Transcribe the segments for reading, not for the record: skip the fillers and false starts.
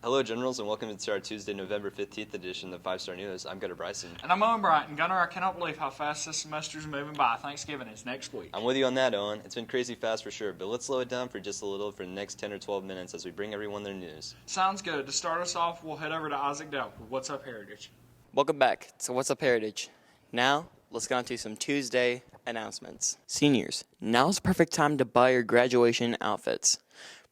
Hello, Generals, and welcome to our Tuesday, November 15th edition of 5 Star News. I'm Gunnar Bryson. And I'm Owen Bryant. And Gunnar, I cannot believe how fast this semester's moving by. Thanksgiving is next week. I'm with you on that, Owen. It's been crazy fast for sure, but let's slow it down for just a little for the next 10 or 12 minutes as we bring everyone their news. Sounds good. To start us off, we'll head over to Isaac Delk with What's Up Heritage. Welcome back to What's Up Heritage. Now, let's get on to some Tuesday announcements. Seniors, now's the perfect time to buy your graduation outfits.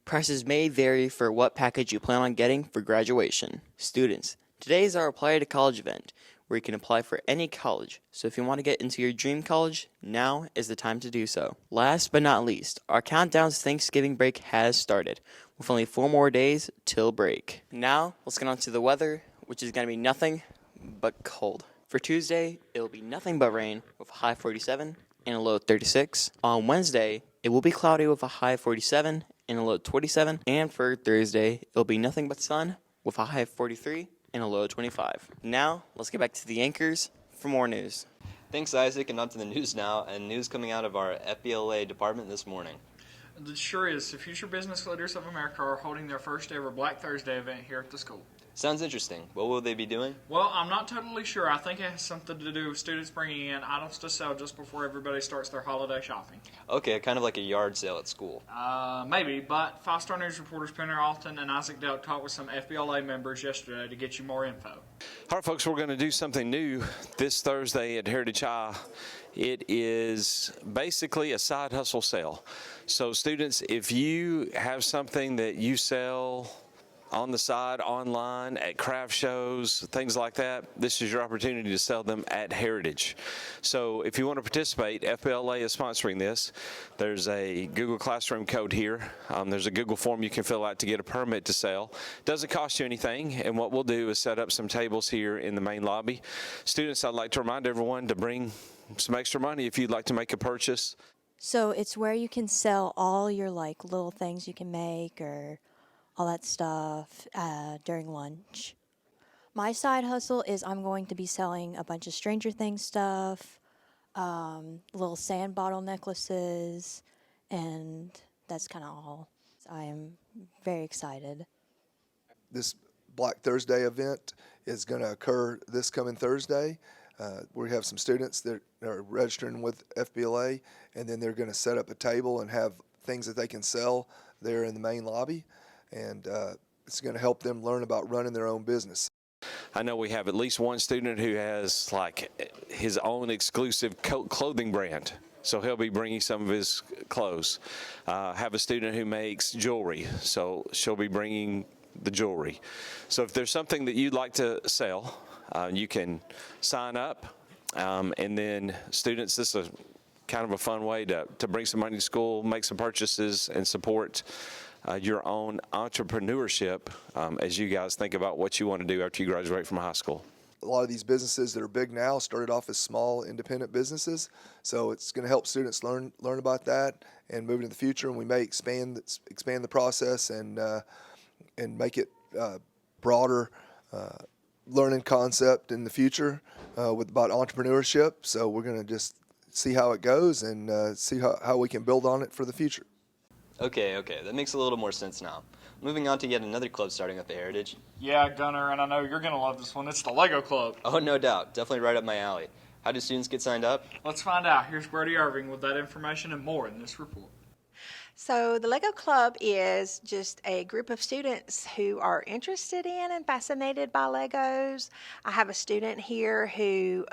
Prices may vary for what package you plan on getting for graduation. Students, today is our Apply to College event, where you can apply for any college. So if you want to get into your dream college, now is the time to do so. Last but not least, our countdown to Thanksgiving break has started, with only 4 more days till break. Now, let's get on to the weather, which is going to be nothing but cold. For Tuesday, it will be nothing but rain with a high 47 and a low 36. On Wednesday, it will be cloudy with a high 47 and a low 27. And for Thursday, it will be nothing but sun with a high 43 and a low 25. Now, let's get back to the anchors for more news. Thanks, Isaac, and on to the news now, and news coming out of our FBLA department this morning. It sure is. The Future Business Leaders of America are holding their first ever Black Thursday event here at the school. Sounds interesting. What will they be doing? Well, I'm not totally sure. I think it has something to do with students bringing in items to sell just before everybody starts their holiday shopping. Okay, kind of like a yard sale at school. Maybe, but 5 Star News reporters Penner Alton and Isaac Delk talked with some FBLA members yesterday to get you more info. All right, folks, we're going to do something new this Thursday at Heritage High. It is basically a side hustle sale. So students, if you have something that you sell on the side, online, at craft shows, things like that, this is your opportunity to sell them at Heritage. So if you want to participate, FBLA is sponsoring this. There's a Google Classroom code here. There's a Google form you can fill out to get a permit to sell. Doesn't cost you anything, and what we'll do is set up some tables here in the main lobby. Students, I'd like to remind everyone to bring some extra money if you'd like to make a purchase. So it's where you can sell all your little things you can make or all that stuff during lunch. My side hustle is I'm going to be selling a bunch of Stranger Things stuff, little sand bottle necklaces, and that's kind of all. I am very excited. This Black Thursday event is going to occur this coming Thursday. We have some students that are registering with FBLA, and then they're going to set up a table and have things that they can sell there in the main lobby. And it's going to help them learn about running their own business. I know we have at least one student who has like his own exclusive clothing brand. So he'll be bringing some of his clothes. Have a student who makes jewelry, so she'll be bringing the jewelry. So if there's something that you'd like to sell, you can sign up. And then students, this is kind of a fun way to bring some money to school, make some purchases, and support your own entrepreneurship as you guys think about what you want to do after you graduate from high school. A lot of these businesses that are big now started off as small independent businesses, so it's going to help students learn about that and move into the future. And we may expand the process and make it broader learning concept in the future about entrepreneurship. So we're going to just see how it goes and see how we can build on it for the future. Okay, that makes a little more sense now. Moving on to yet another club starting up at Heritage. Yeah, Gunnar, and I know you're going to love this one. It's the Lego Club. Oh, no doubt. Definitely right up my alley. How do students get signed up? Let's find out. Here's Brody Irving with that information and more in this report. So the Lego Club is just a group of students who are interested in and fascinated by Legos. I have a student here who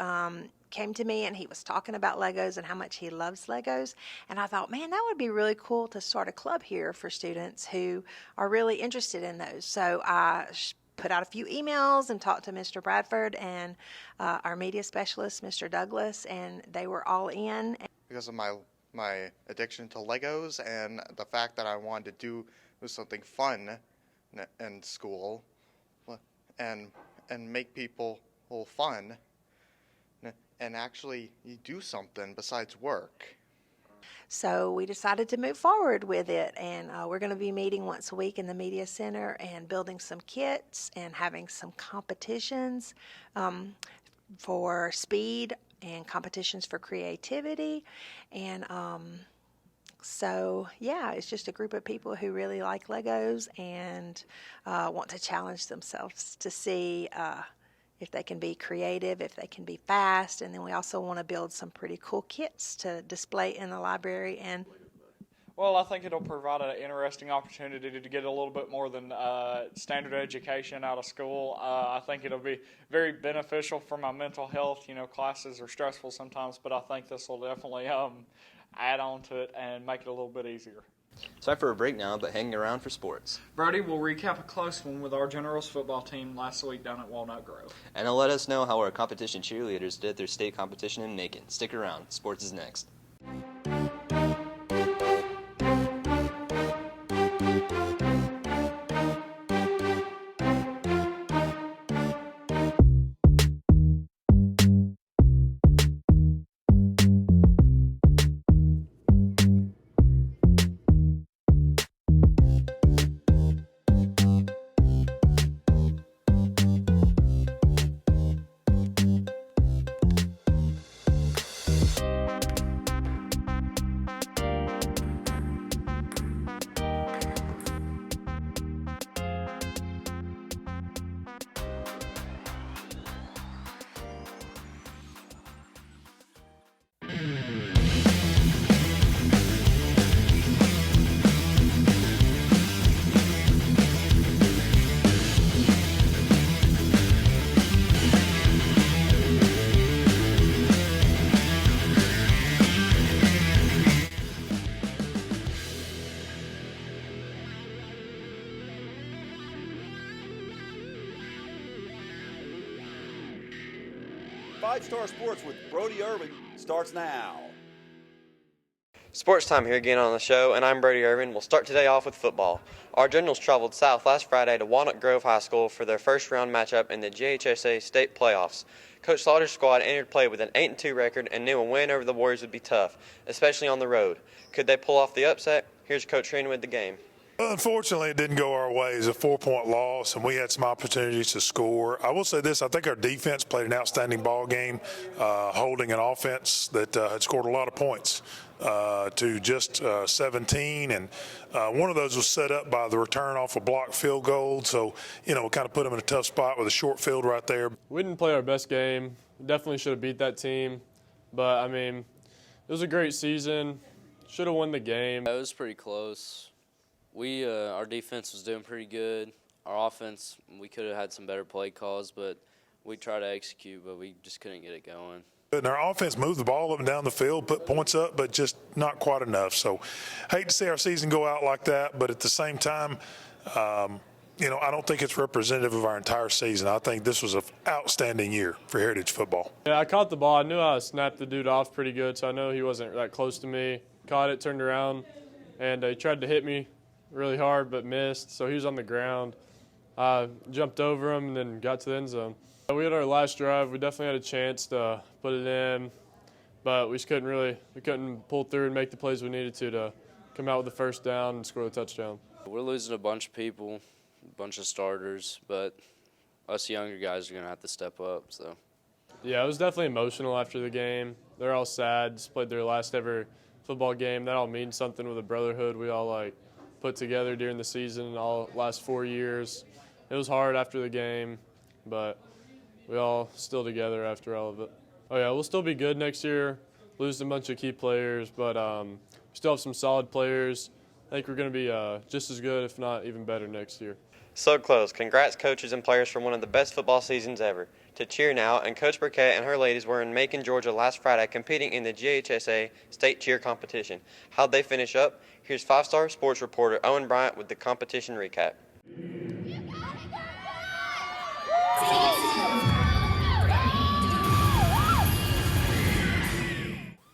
came to me and he was talking about Legos and how much he loves Legos. And I thought, man, that would be really cool to start a club here for students who are really interested in those. So I put out a few emails and talked to Mr. Bradford and our media specialist, Mr. Douglas, and they were all in. Because of my addiction to Legos and the fact that I wanted to do something fun in school and make people fun and actually do something besides work. So we decided to move forward with it, and we're going to be meeting once a week in the media center and building some kits and having some competitions for speed and competitions for creativity and So, yeah, it's just a group of people who really like Legos and want to challenge themselves to see if they can be creative, if they can be fast. And then we also want to build some pretty cool kits to display in the library. And Well, I think it'll provide an interesting opportunity to get a little bit more than standard education out of school. I think it'll be very beneficial for my mental health. You know, classes are stressful sometimes, but I think this will definitely add on to it and make it a little bit easier. Time for a break now, but hanging around for sports. Brody will recap a close one with our Generals football team last week down at Walnut Grove. And he'll let us know how our competition cheerleaders did their state competition in Macon. Stick around. Sports is next. Five-Star Sports with Brody Irving starts now. Sports time here again on the show, and I'm Brady Irvin. We'll start today off with football. Our Generals traveled south last Friday to Walnut Grove High School for their first round matchup in the GHSA state playoffs. Coach Slaughter's squad entered play with an 8-2 record and knew a win over the Warriors would be tough, especially on the road. Could they pull off the upset? Here's Coach Trina with the game. Unfortunately, it didn't go our way. It was a 4-point loss, and we had some opportunities to score. I will say this. I think our defense played an outstanding ball game, holding an offense that had scored a lot of points to just 17. And one of those was set up by the return off a blocked field goal. So, you know, we kind of put them in a tough spot with a short field right there. We didn't play our best game. Definitely should have beat that team. But, I mean, it was a great season. Should have won the game. It was pretty close. Our defense was doing pretty good. Our offense, we could have had some better play calls, but we tried to execute, but we just couldn't get it going. And our offense moved the ball up and down the field, put points up, but just not quite enough. So hate to see our season go out like that, but at the same time, you know, I don't think it's representative of our entire season. I think this was an outstanding year for Heritage football. Yeah, I caught the ball. I knew I snapped the dude off pretty good, so I know he wasn't that close to me. Caught it, turned around, and he tried to hit me really hard but missed, so he was on the ground. Jumped over him and then got to the end zone. We had our last drive. We definitely had a chance to put it in, but we just couldn't pull through and make the plays we needed to come out with the first down and score the touchdown. We're losing a bunch of people, a bunch of starters, but us younger guys are going to have to step up. So, yeah, it was definitely emotional after the game. They're all sad, just played their last ever football game. That all means something with a brotherhood we all put together during the season all last 4 years. It was hard after the game, but we all still together after all of it. Oh yeah, we'll still be good next year. Lose a bunch of key players, but we still have some solid players. I think we're going to be just as good, if not even better, next year. So close. Congrats, coaches and players, for one of the best football seasons ever. To cheer now, and Coach Burkett and her ladies were in Macon, Georgia last Friday competing in the GHSA state cheer competition. How'd they finish up? Here's 5-star sports reporter Owen Bryant with the competition recap.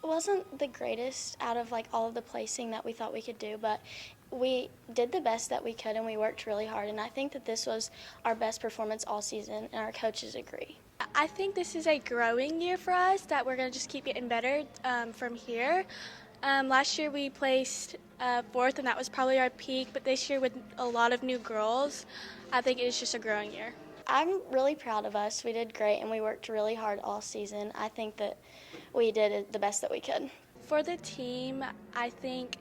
It wasn't the greatest out of all of the placing that we thought we could do, but we did the best that we could and we worked really hard, and I think that this was our best performance all season, and our coaches agree. I think this is a growing year for us, that we're going to just keep getting better from here. Last year we placed fourth, and that was probably our peak, but this year with a lot of new girls, I think it is just a growing year. I'm really proud of us. We did great, and we worked really hard all season. I think that we did the best that we could. For the team, I think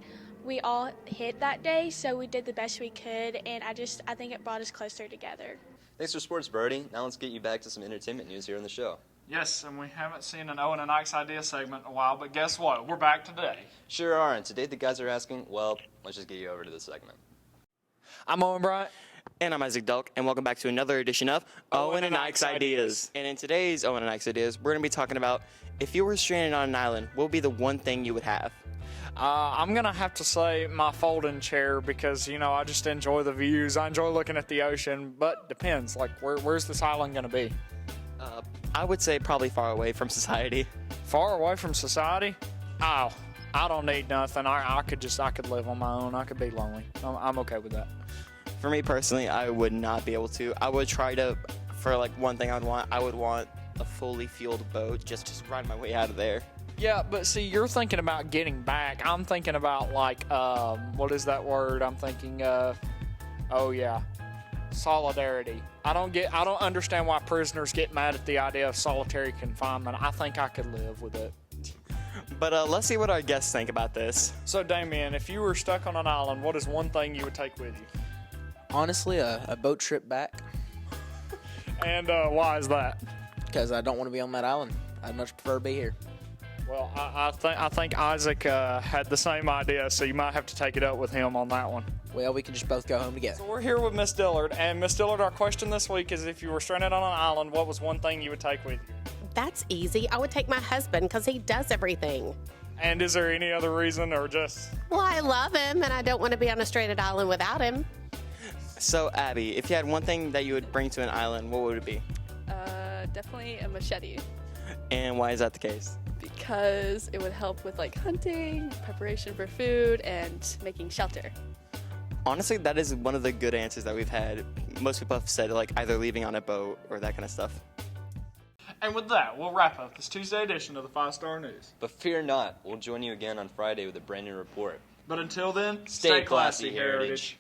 we all hit that day, so we did the best we could, and I think it brought us closer together. Thanks for sports, Brody. Now let's get you back to some entertainment news here on the show. Yes, and we haven't seen an Owen and Ike's Idea segment in a while, but guess what? We're back today. Sure are, and today the guys are asking, well, let's just get you over to the segment. I'm Owen Bryant. And I'm Isaac Delk, and welcome back to another edition of Owen and Ike's Ideas. And in today's Owen and Ike's Ideas, we're going to be talking about if you were stranded on an island, what would be the one thing you would have? I'm going to have to say my folding chair because, I just enjoy the views. I enjoy looking at the ocean, but depends. Like, where's this island going to be? I would say probably far away from society. Far away from society? Oh, I don't need nothing. I could live on my own. I could be lonely. I'm okay with that. For me personally, I would not be able to. I would try to, for like one thing I would want a fully fueled boat just to ride my way out of there. Yeah, but see, you're thinking about getting back. I'm thinking about what is that word? I'm thinking solidarity. I don't understand why prisoners get mad at the idea of solitary confinement. I think I could live with it. But let's see what our guests think about this. So, Damien, if you were stuck on an island, what is one thing you would take with you? Honestly, a boat trip back. And why is that? Because I don't want to be on that island. I'd much prefer to be here. Well, I think Isaac had the same idea, so you might have to take it up with him on that one. Well, we can just both go home together. So we're here with Miss Dillard, and Miss Dillard, our question this week is if you were stranded on an island, what was one thing you would take with you? That's easy. I would take my husband because he does everything. And is there any other reason or just... Well, I love him, and I don't want to be on a stranded island without him. So, Abby, if you had one thing that you would bring to an island, what would it be? Definitely a machete. And why is that the case? Because it would help with hunting, preparation for food, and making shelter. Honestly, that is one of the good answers that we've had. Most people have said either leaving on a boat or that kind of stuff. And with that, we'll wrap up this Tuesday edition of the 5-Star News. But fear not, we'll join you again on Friday with a brand new report. But until then, stay classy, Heritage.